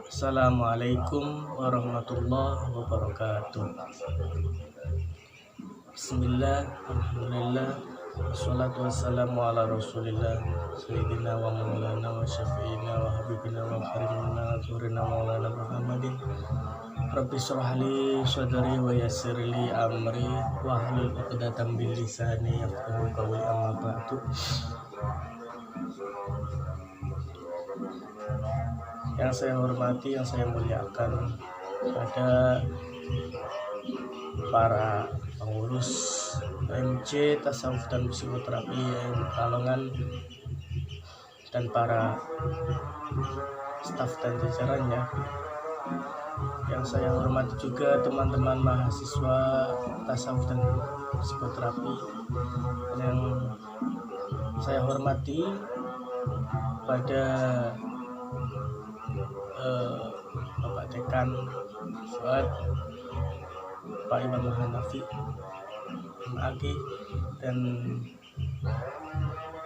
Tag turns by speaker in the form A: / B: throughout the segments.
A: Assalamualaikum warahmatullahi wabarakatuh. Bismillah, alhamdulillah, wassalatu wassalamu ala rasulillah Sayyidina wa maulana wa syafi'ina wa habibina wa karimina wa zurina maulana Muhammadin. Rabbi shrah li sadri wa yassir li amri wa hlul 'uqdatam min lisani yafqahu qawli, amma ba'du. Yang saya hormati, yang saya muliakan, ada para pengurus MC Tasawuf dan Psikoterapi Pekalongan dan para staf dan jajarannya. Yang saya hormati juga teman-teman mahasiswa Tasawuf dan Psikoterapi. Dan yang saya hormati pada Bapak Dekan Fuad, Pak Imam Hanafi Agi, dan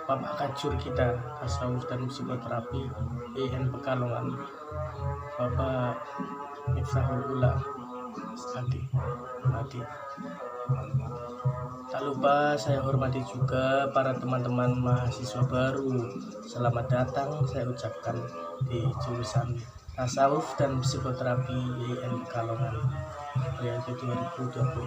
A: Bapak Kajur kita Tasawuf dan Psikoterapi IN Pekalongan, Bapak Miftahul Ula Adi. Tak lupa saya hormati juga para teman-teman mahasiswa baru. Selamat datang saya ucapkan di jurusan Tasawuf dan Psikoterapi IN Pekalongan periode 2020.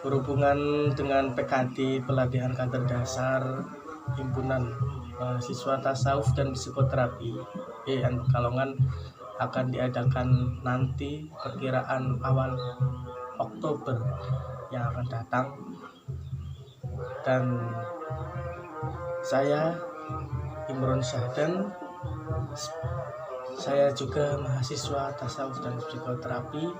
A: Berhubungan dengan PKD pelatihan kader dasar Himpunan Mahasiswa Tasawuf dan Psikoterapi IN Pekalongan akan diadakan nanti perkiraan awal Oktober yang akan datang, dan saya Imron Syahdan, saya juga mahasiswa Tasawuf dan Psikoterapi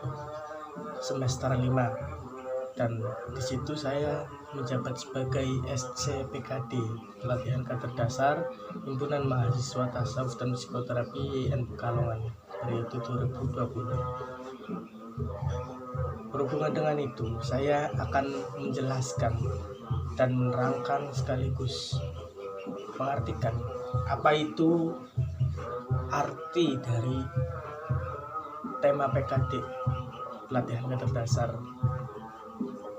A: semester 5, dan di situ saya menjabat sebagai SC PKD pelatihan kader dasar Himpunan Mahasiswa Tasawuf dan Psikoterapi IN Pekalongan periode 2020. Berhubungan dengan itu, saya akan menjelaskan dan menerangkan sekaligus mengartikan apa itu arti dari tema PKD pelatihan kader dasar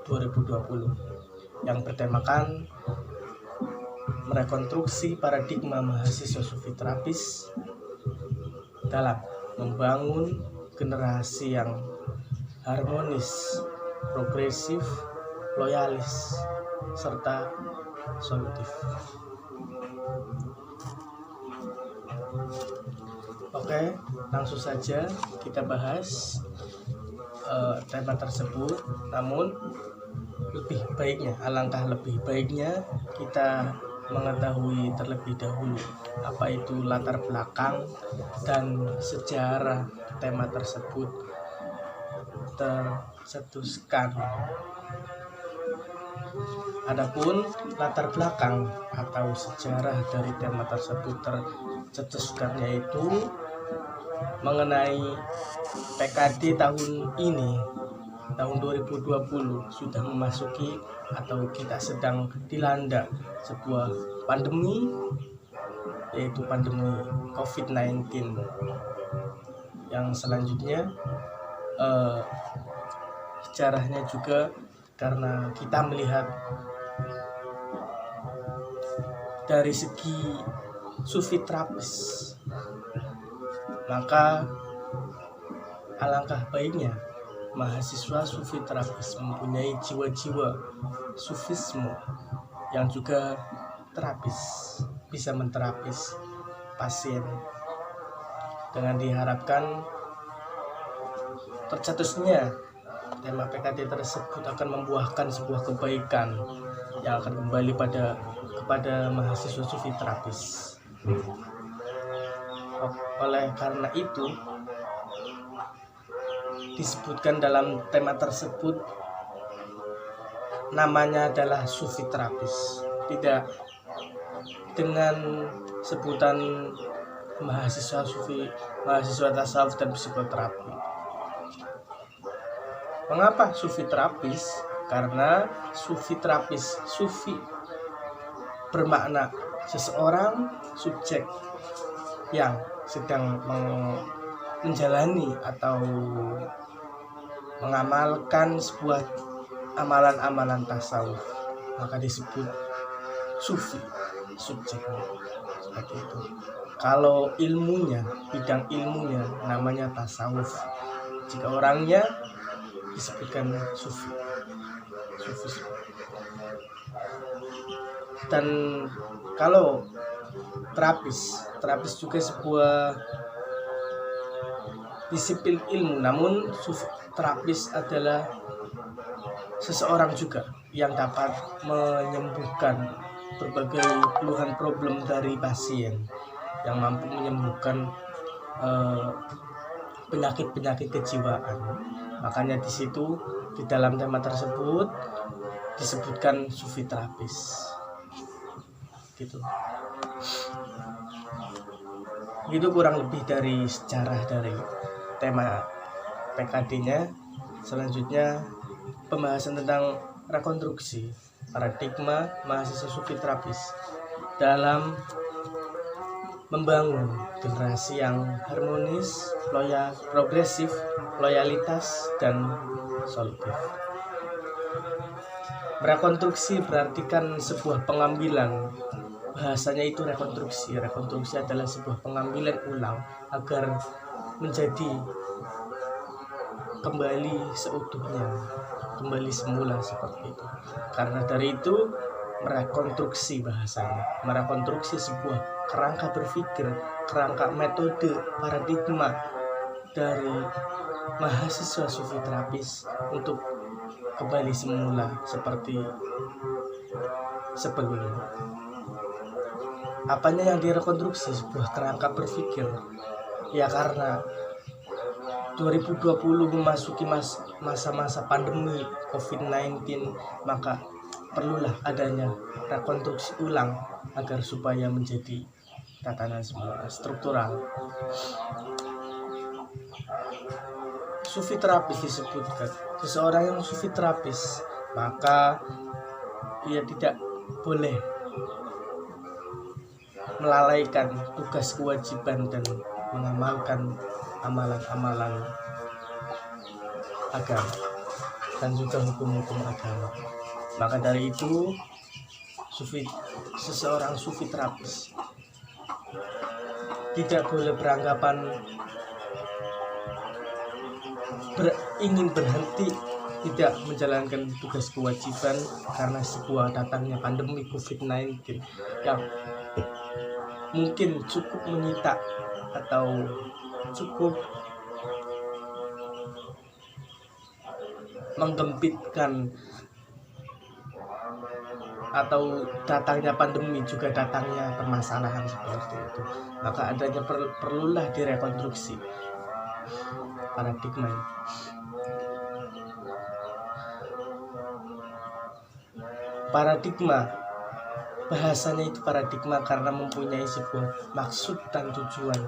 A: 2020 yang bertemakan merekonstruksi paradigma mahasiswa sufi terapis dalam membangun generasi yang harmonis, progresif, loyalis, serta solutif. Oke, langsung saja kita bahas tema tersebut. Namun lebih baiknya, alangkah lebih baiknya kita mengetahui terlebih dahulu apa itu latar belakang dan sejarah tema tersebut tercetuskan. Adapun latar belakang atau sejarah dari tema tersebut tercetuskan yaitu mengenai PKD tahun ini, tahun 2020 sudah memasuki atau kita sedang dilanda sebuah pandemi, yaitu pandemi COVID-19. Yang selanjutnya sejarahnya juga karena kita melihat dari segi sufi terapis, maka alangkah baiknya mahasiswa sufi terapis mempunyai jiwa-jiwa sufisme yang juga terapis, bisa menterapis pasien, dengan diharapkan tercetusnya tema PKD tersebut akan membuahkan sebuah kebaikan yang akan kembali kepada mahasiswa sufi terapis. Oleh karena itu disebutkan dalam tema tersebut namanya adalah sufi terapis, tidak dengan sebutan mahasiswa sufi, mahasiswa tasawuf dan psikoterapi. Mengapa sufi terapis? Karena sufi terapis, sufi bermakna seseorang subjek yang sedang menjalani atau mengamalkan sebuah amalan-amalan tasawuf, maka disebut sufi subjeknya, seperti itu. Kalau ilmunya, bidang ilmunya namanya tasawuf, jika orangnya disebutkan sufi. Dan kalau terapis juga sebuah disiplin ilmu, namun sufi terapis adalah seseorang juga yang dapat menyembuhkan berbagai keluhan problem dari pasien, yang mampu menyembuhkan penyakit-penyakit kejiwaan. Makanya di situ, di dalam tema tersebut disebutkan sufi terapis, gitu. Itu kurang lebih dari sejarah dari tema PKD-nya. Selanjutnya pembahasan tentang rekonstruksi paradigma mahasiswa sufi terapis dalam membangun generasi yang harmonis, progresif, loyalitas, dan solutif. Rekonstruksi berarti kan sebuah pengambilan, bahasanya itu rekonstruksi. Rekonstruksi adalah sebuah pengambilan ulang agar menjadi kembali seutuhnya, kembali semula, seperti itu. Karena dari itu merekonstruksi bahasanya, merekonstruksi sebuah kerangka berpikir, kerangka metode, paradigma dari mahasiswa sufi terapis untuk kembali semula seperti sebelumnya. Apanya yang direkonstruksi? Sebuah kerangka berpikir. Ya, karena 2020 memasuki masa-masa pandemi COVID-19, maka perlulah adanya rekonstruksi ulang agar supaya menjadi tatanan semula struktural. Sufi terapis disebutkan seseorang yang sufi terapis, maka ia tidak boleh melalaikan tugas kewajiban dan mengamalkan amalan-amalan agama dan juga hukum-hukum agama. Maka dari itu seseorang sufi terapis tidak boleh beranggapan ingin berhenti tidak menjalankan tugas kewajiban karena sebuah datangnya pandemi COVID-19 yang mungkin cukup menyita atau cukup menggempitkan, atau datangnya pandemi juga datangnya permasalahan seperti itu. Maka adanya perlulah direkonstruksi paradigma. Paradigma, bahasanya itu paradigma karena mempunyai sebuah maksud dan tujuan.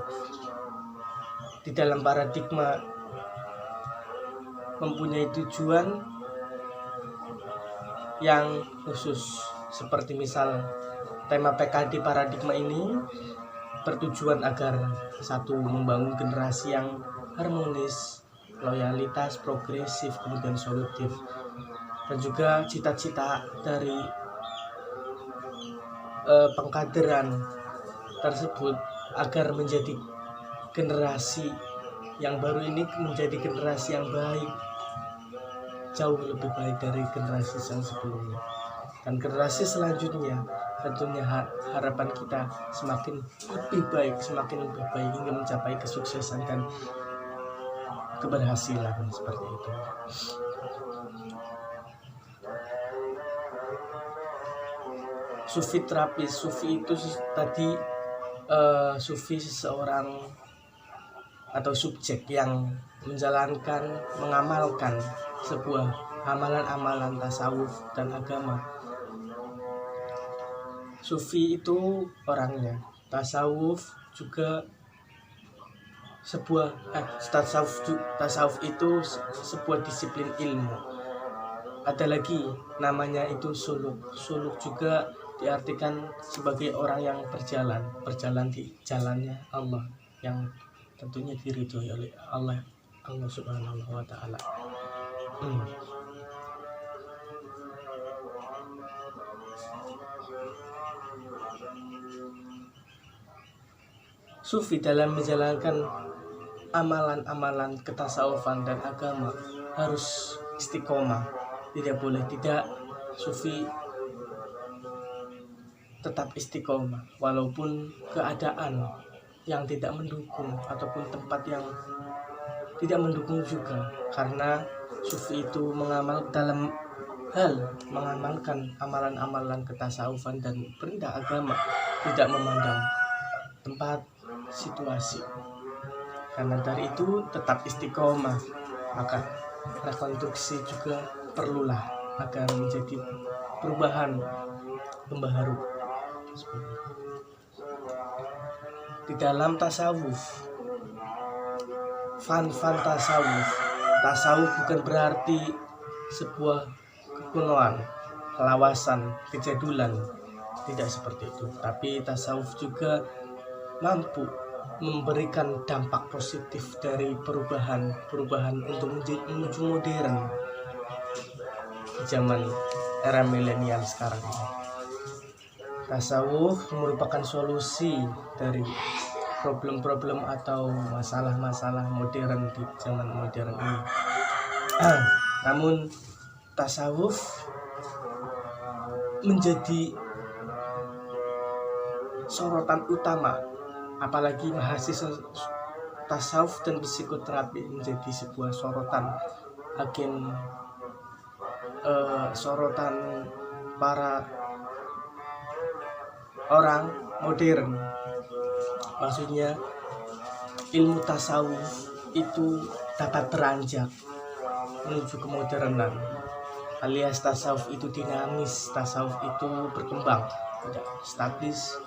A: Di dalam paradigma mempunyai tujuan yang khusus, seperti misal tema PKD paradigma ini bertujuan agar satu, membangun generasi yang harmonis, loyalitas, progresif, kemudian solutif, dan juga cita-cita dari pengkaderan tersebut agar menjadi generasi yang baru ini menjadi generasi yang baik, jauh lebih baik dari generasi yang sebelumnya. Dan generasi selanjutnya tentunya harapan kita semakin lebih baik hingga mencapai kesuksesan dan keberhasilan seperti itu. Sufi terapis, sufi itu tadi sufi seseorang atau subjek yang menjalankan, mengamalkan sebuah amalan-amalan tasawuf dan agama. Sufi itu orangnya, tasawuf juga tasawuf itu sebuah disiplin ilmu. Ada lagi namanya itu suluk. Suluk juga diartikan sebagai orang yang berjalan di jalannya Allah, yang tentunya diridhoi oleh Allah Subhanahu wa taala. Sufi dalam menjalankan amalan-amalan ketasawufan dan agama harus istiqomah. Tidak boleh tidak, sufi tetap istiqomah walaupun keadaan yang tidak mendukung ataupun tempat yang tidak mendukung juga, karena sufi itu mengamalkan amalan-amalan ketasawufan dan perintah agama, tidak memandang tempat, situasi. Karena dari itu tetap istiqomah, maka rekonstruksi juga perlulah agar menjadi perubahan pembaharu. Di dalam tasawuf, tasawuf bukan berarti sebuah kekunoan, kelawasan, kejadulan, tidak seperti itu. Tapi tasawuf juga mampu memberikan dampak positif dari perubahan untuk menuju modern di zaman era milenial sekarang ini. Tasawuf merupakan solusi dari problem-problem atau masalah-masalah modern di zaman modern ini. Namun tasawuf menjadi sorotan utama, apalagi mahasiswa tasawuf dan psikoterapi menjadi sebuah sorotan sorotan para orang modern. Maksudnya ilmu tasawuf itu dapat beranjak menuju kemodernan, alias tasawuf itu dinamis, tasawuf itu berkembang, tidak statis.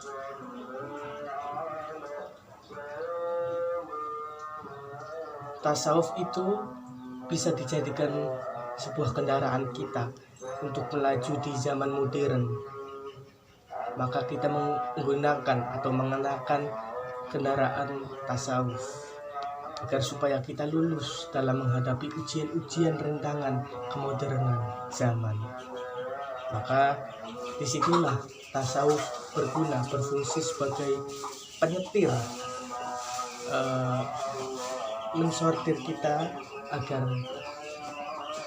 A: Tasawuf itu bisa dijadikan sebuah kendaraan kita untuk melaju di zaman modern. Maka kita menggunakan atau mengenakan kendaraan tasawuf agar supaya kita lulus dalam menghadapi ujian-ujian rintangan kemodernan zaman. Maka disitulah tasawuf berfungsi sebagai penyetir, mensortir kita agar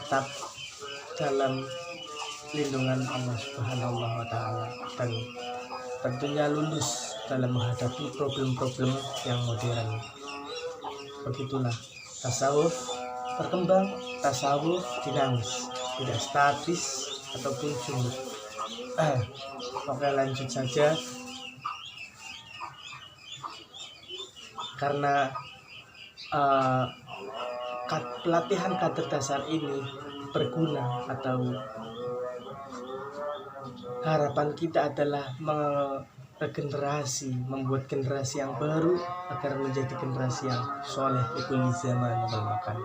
A: tetap dalam lindungan Allah Subhanahu wa taala dan tentunya lulus dalam menghadapi problem-problem yang modern. Begitulah tasawuf berkembang, tasawuf dinamis, tidak statis ataupun jumud. Oke, lanjut saja. Karena pelatihan kader dasar ini berguna, atau harapan kita adalah regenerasi, membuat generasi yang baru agar menjadi generasi yang soleh ikul zaman makan.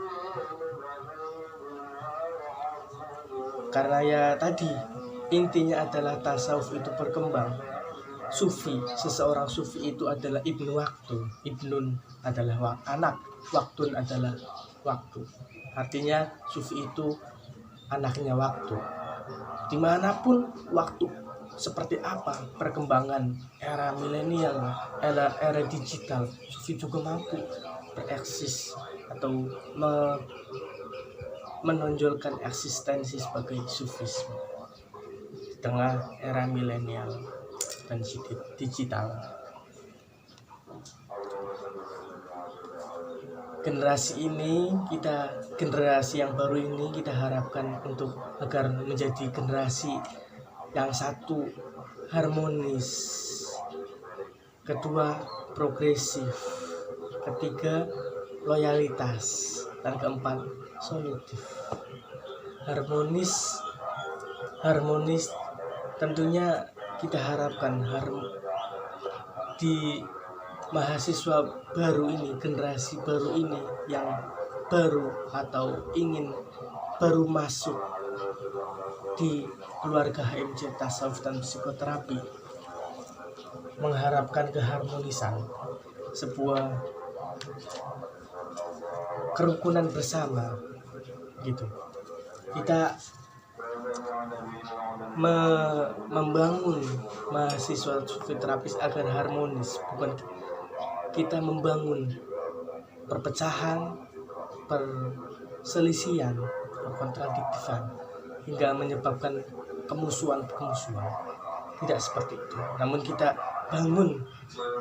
A: Karena ya tadi intinya adalah tasawuf itu berkembang. Seseorang sufi itu adalah ibnu waktu. Ibnun adalah anak, waktun adalah waktu. Artinya sufi itu anaknya waktu. Dimanapun waktu seperti apa perkembangan era milenial, era digital, sufi juga mampu bereksis atau menonjolkan eksistensi sebagai sufisme di tengah era milenial dan digital. Generasi yang baru ini kita harapkan agar menjadi generasi yang satu, harmonis, kedua, progresif, ketiga, loyalitas, dan keempat, solutif. harmonis tentunya kita harapkan di mahasiswa baru ini, generasi baru ini yang baru atau ingin baru masuk di keluarga HMC Tasawuf dan Psikoterapi, mengharapkan keharmonisan, sebuah kerukunan bersama gitu. Kita membangun mahasiswa sufi terapis agar harmonis, bukan kita membangun perpecahan, perselisihan, perkontradiktifan hingga menyebabkan kemusuhan. Tidak seperti itu. Namun kita bangun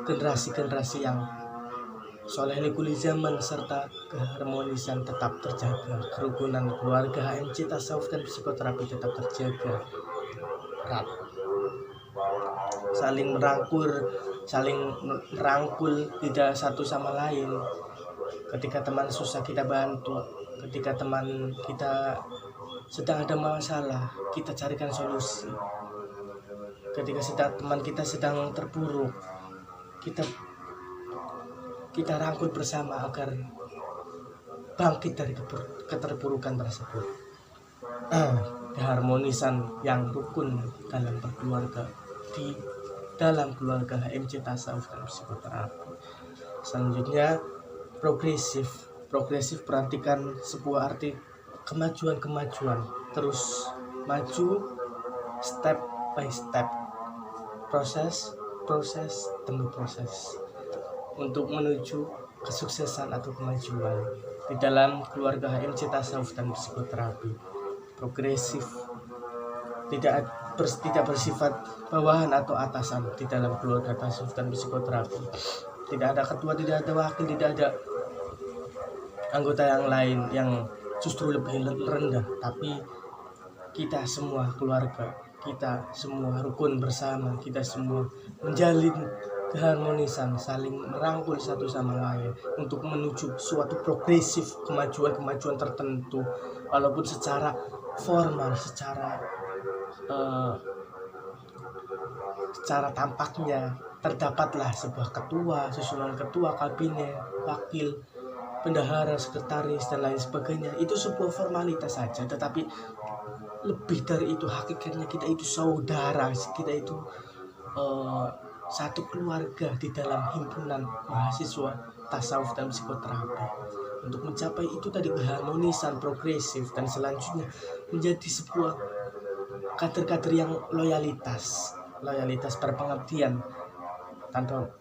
A: generasi-generasi yang soleh likuli zaman serta keharmonisan tetap terjaga, kerukunan keluarga HMC Tasawuf dan Psikoterapi tetap terjaga erat, saling merangkul tidak satu sama lain. Ketika teman susah kita bantu, ketika teman kita sedang ada masalah kita carikan solusi, ketika teman kita sedang terpuruk kita rangkul bersama agar bangkit dari keterpurukan tersebut. Keharmonisan yang rukun dalam berkeluarga, di dalam keluarga HMC Tasawuf dan Psikoterapi. Selanjutnya progresif perhatikan sebuah arti kemajuan, terus maju step by step, proses demi proses untuk menuju kesuksesan atau kemajuan di dalam keluarga HMC Tasawuf dan Psikoterapi. Progresif tidak bersifat bawahan atau atasan di dalam keluarga tasawuf dan psikoterapi. Tidak ada ketua, tidak ada wakil, tidak ada anggota yang lain yang justru lebih rendah, tapi kita semua keluarga, kita semua rukun bersama, kita semua menjalin keharmonisan, saling merangkul satu sama lain untuk menuju suatu progresif kemajuan tertentu, walaupun secara formal, secara tampaknya terdapatlah sebuah ketua, susunan ketua, kabinet, wakil, bendahara, sekretaris dan lain sebagainya. Itu sebuah formalitas saja, tetapi lebih dari itu hakikatnya kita itu saudara, kita itu satu keluarga di dalam himpunan mahasiswa tasawuf dan psikoterapi. Untuk mencapai itu tadi keharmonisan progresif dan selanjutnya menjadi sebuah kader-kader yang loyalitas berpengabdian tanpa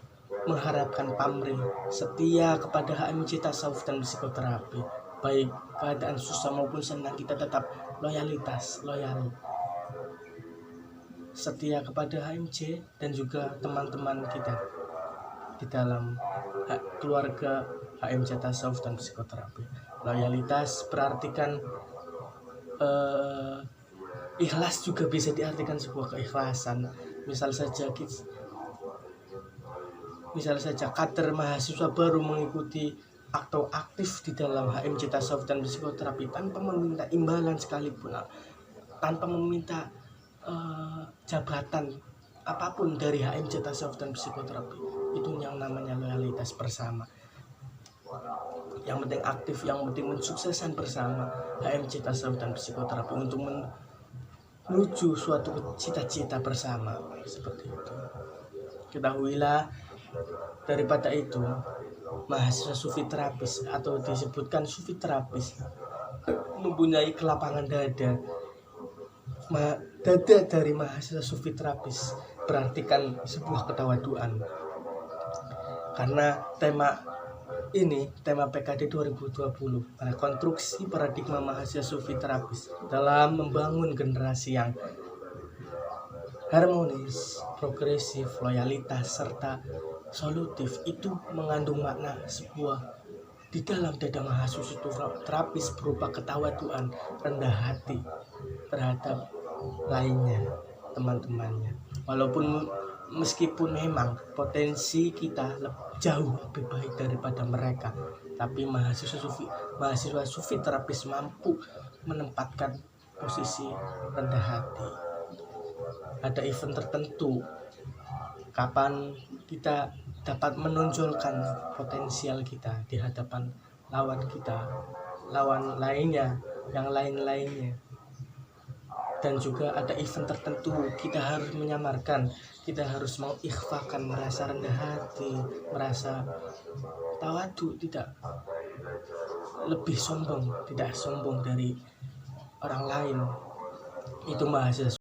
A: mengharapkan pamrih, setia kepada HMC Tasawuf dan Psikoterapi. Baik keadaan susah maupun senang kita tetap loyal, setia kepada HMC dan juga teman-teman kita di dalam keluarga HMC Tasawuf dan Psikoterapi. Loyalitas berartikan ikhlas, juga bisa diartikan sebuah keikhlasan. Misal saja kader mahasiswa baru mengikuti atau aktif di dalam HMC Tasawuf dan Psikoterapi tanpa meminta imbalan sekalipun, tanpa meminta jabatan apapun dari HMC Tasawuf dan Psikoterapi. Itu yang namanya loyalitas bersama. Yang penting aktif, yang penting mensukseskan bersama HMC Tasawuf dan Psikoterapi untuk menuju suatu cita-cita bersama, seperti itu. Ketahuilah daripada itu, mahasiswa sufi terapis atau disebutkan sufi terapis mempunyai kelapangan dada. Dada dari mahasiswa sufi terapis berartikan sebuah ketawaduan. Karena tema PKD 2020 pada konstruksi paradigma mahasiswa sufi terapis dalam membangun generasi yang harmonis, progresif, loyalitas, serta solutif, itu mengandung makna sebuah di dalam dada mahasiswa terapis berupa ketawaduan, rendah hati terhadap lainnya, teman-temannya. Walaupun meskipun memang potensi kita jauh lebih baik daripada mereka, tapi mahasiswa sufi terapis mampu menempatkan posisi rendah hati. Ada event tertentu kapan kita dapat menonjolkan potensial kita di hadapan lawan kita, lawan lainnya, yang lain-lainnya. Dan juga ada event tertentu kita harus menyamarkan, kita harus mengikhfakan, merasa rendah hati, merasa tawadu, tidak lebih sombong, tidak sombong dari orang lain. Itu mahasiswa